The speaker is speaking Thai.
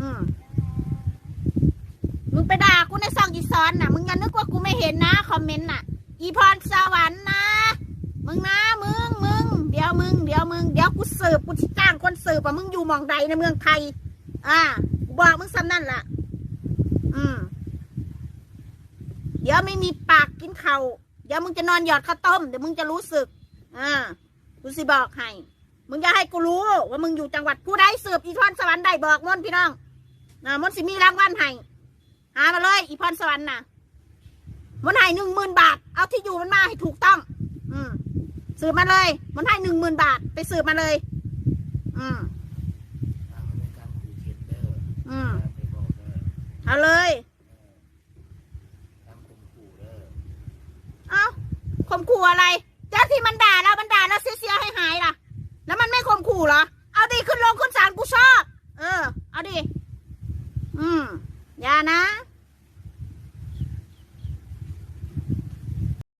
อืมมึงไปด่ากูในซองอีซอนน่ะมึงอย่านึกว่ากูไม่เห็นนะคอมเมนต์น่ะอีพรสวรรค์นะมึงนะมึงเดี๋ยวกูสืบกูจ้างคนสืบว่ามึงอยู่หม่องใดในเมืองไทยกูบอกมึงซ้ำนั่นล่ะเดี๋ยวไม่มีปากกินเข่าเดี๋ยวมึงจะนอนหยอดข้าวต้มเดี๋ยวมึงจะรู้สึกกูสิบอกให้มึงอย่าให้กูรู้ว่ามึงอยู่จังหวัดผู้ใดสืบอีพรสวรรค์ได้บอกมนพี่น้องมนสิมีรางวัลให้หามาเลยอีพรสวรรค์น่ะมันให้10,000 บาทเอาที่อยู่มันมาให้ถูกต้องสืบมาเลยมันให้10,000 บาทไปสืบมาเลยเอาเลยเอาข่มขู่อะไรเจ้าที่มันด่าแล้วเสียให้หายล่ะแล้วมันไม่ข่มขู่เหรอเอาดิขึ้นลงขึ้นศาลกูชอบเอาดิอย่านะ